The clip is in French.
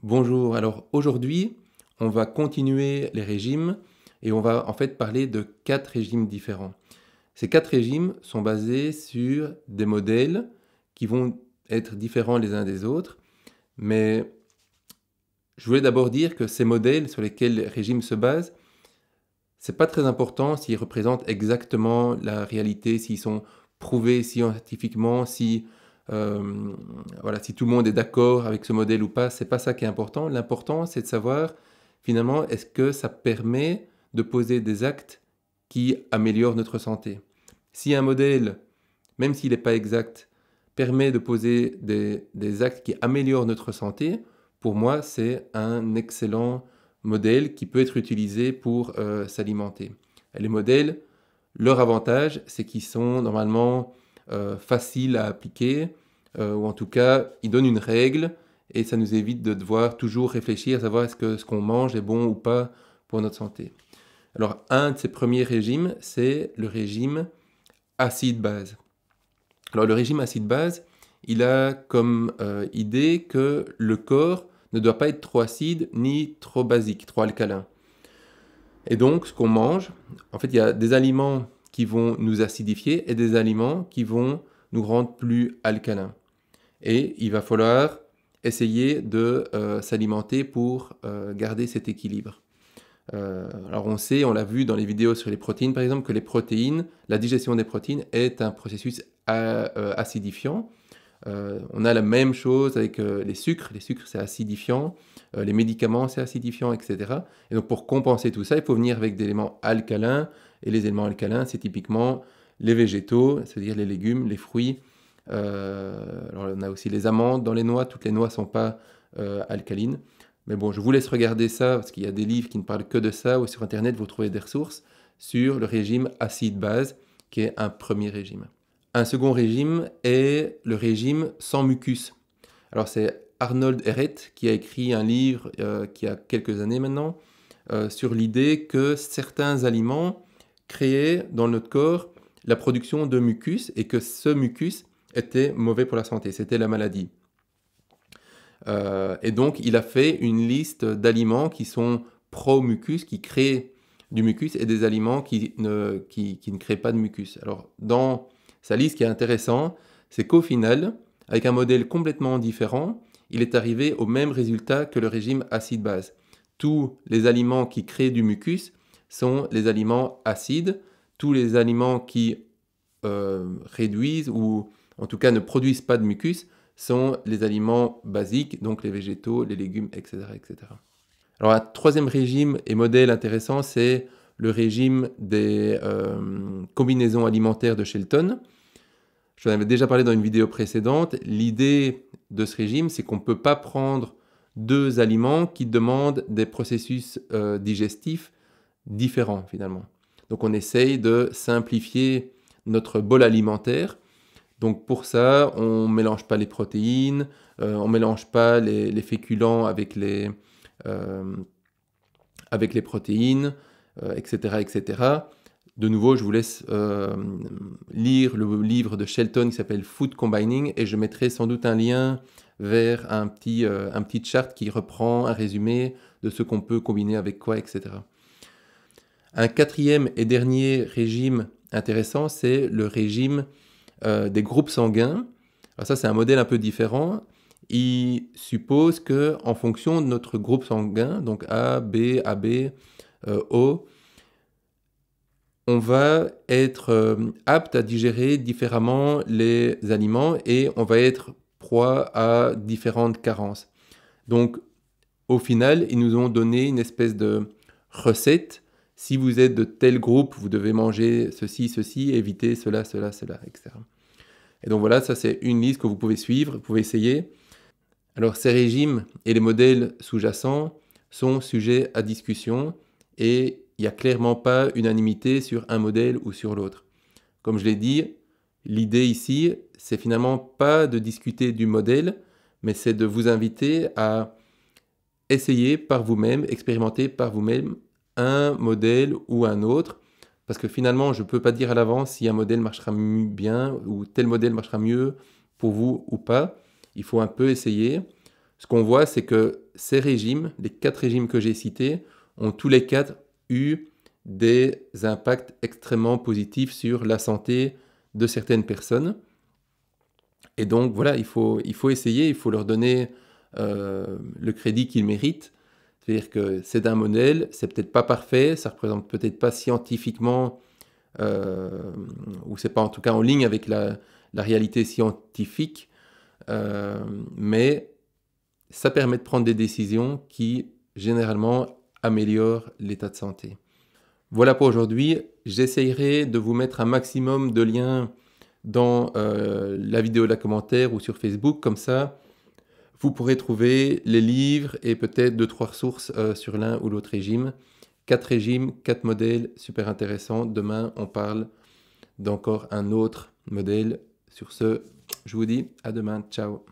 Bonjour, alors aujourd'hui, on va continuer les régimes et on va en fait parler de 4 régimes différents. Ces 4 régimes sont basés sur des modèles qui vont être différents les uns des autres, mais je voulais d'abord dire que ces modèles sur lesquels les régimes se basent, c'est pas très important s'ils représentent exactement la réalité, s'ils sont prouvés scientifiquement, si, voilà, si tout le monde est d'accord avec ce modèle ou pas, c'est pas ça qui est important. L'important, c'est de savoir finalement est-ce que ça permet de poser des actes qui améliorent notre santé. Si un modèle, même s'il n'est pas exact, permet de poser des actes qui améliorent notre santé, pour moi, c'est un excellent modèle qui peut être utilisé pour s'alimenter. Les modèles, leur avantage, c'est qu'ils sont normalement faciles à appliquer, ou en tout cas, ils donnent une règle, et ça nous évite de devoir toujours réfléchir, savoir est-ce que ce qu'on mange est bon ou pas pour notre santé. Alors, un de ces premiers régimes, c'est le régime acide-base. Alors, le régime acide-base, il a comme idée que le corps ne doit pas être trop acide ni trop basique, trop alcalin. Et donc, ce qu'on mange, en fait, il y a des aliments qui vont nous acidifier et des aliments qui vont nous rendre plus alcalins. Et il va falloir essayer de s'alimenter pour garder cet équilibre. Alors on sait, on l'a vu dans les vidéos sur les protéines par exemple, que les protéines, la digestion des protéines est un processus acidifiant. On a la même chose avec les sucres c'est acidifiant, les médicaments c'est acidifiant, etc. Et donc pour compenser tout ça, il faut venir avec des éléments alcalins, et les éléments alcalins c'est typiquement les végétaux, c'est-à-dire les légumes, les fruits. Alors on a aussi les amandes dans les noix, toutes les noix ne sont pas alcalines. Mais bon, je vous laisse regarder ça, parce qu'il y a des livres qui ne parlent que de ça, ou sur Internet, vous trouvez des ressources sur le régime acide-base, qui est un premier régime. Un second régime est le régime sans mucus. Alors c'est Arnold Ehret qui a écrit un livre qui a quelques années maintenant, sur l'idée que certains aliments créaient dans notre corps la production de mucus, et que ce mucus était mauvais pour la santé, c'était la maladie. Et donc, il a fait une liste d'aliments qui sont pro-mucus, qui créent du mucus, et des aliments qui ne créent pas de mucus. Alors, dans sa liste, ce qui est intéressant, c'est qu'au final, avec un modèle complètement différent, il est arrivé au même résultat que le régime acide-base. Tous les aliments qui créent du mucus sont les aliments acides. Tous les aliments qui réduisent ou en tout cas ne produisent pas de mucus sont les aliments basiques, donc les végétaux, les légumes, etc., etc. Alors un troisième régime et modèle intéressant, c'est le régime des combinaisons alimentaires de Shelton. Je vous en avais déjà parlé dans une vidéo précédente. L'idée de ce régime, c'est qu'on ne peut pas prendre deux aliments qui demandent des processus digestifs différents finalement. Donc on essaye de simplifier notre bol alimentaire. Donc pour ça, on ne mélange pas les protéines, on ne mélange pas les féculents avec les protéines, etc., etc. De nouveau, je vous laisse lire le livre de Shelton qui s'appelle Food Combining, et je mettrai sans doute un lien vers un petit chart qui reprend un résumé de ce qu'on peut combiner avec quoi, etc. Un quatrième et dernier régime intéressant, c'est le régime des groupes sanguins. Alors ça, c'est un modèle un peu différent. Il suppose que en fonction de notre groupe sanguin, donc A, B, AB, O, on va être apte à digérer différemment les aliments, et on va être proie à différentes carences. Donc, au final, ils nous ont donné une espèce de recette. Si vous êtes de tel groupe, vous devez manger ceci, ceci, éviter cela, cela, cela, etc. Et donc voilà, ça c'est une liste que vous pouvez suivre, vous pouvez essayer. Alors ces régimes et les modèles sous-jacents sont sujets à discussion, et il n'y a clairement pas unanimité sur un modèle ou sur l'autre. Comme je l'ai dit, l'idée ici, c'est finalement pas de discuter du modèle, mais c'est de vous inviter à essayer par vous-même, expérimenter par vous-même un modèle ou un autre, parce que finalement, je ne peux pas dire à l'avance si un modèle marchera bien ou tel modèle marchera mieux pour vous ou pas. Il faut un peu essayer. ce qu'on voit, c'est que ces régimes, les 4 régimes que j'ai cités, ont tous les 4 eu des impacts extrêmement positifs sur la santé de certaines personnes. Et donc voilà, il faut essayer, il faut leur donner le crédit qu'ils méritent. C'est-à-dire que c'est un modèle, c'est peut-être pas parfait, ça représente peut-être pas scientifiquement, ou c'est pas en tout cas en ligne avec la réalité scientifique, mais ça permet de prendre des décisions qui généralement améliorent l'état de santé. Voilà pour aujourd'hui. J'essayerai de vous mettre un maximum de liens dans la vidéo, la commentaire ou sur Facebook. Comme ça, vous pourrez trouver les livres et peut-être 2-3 ressources sur l'un ou l'autre régime. 4 régimes, 4 modèles, super intéressants. Demain, on parle d'encore un autre modèle. Sur ce, je vous dis à demain. Ciao.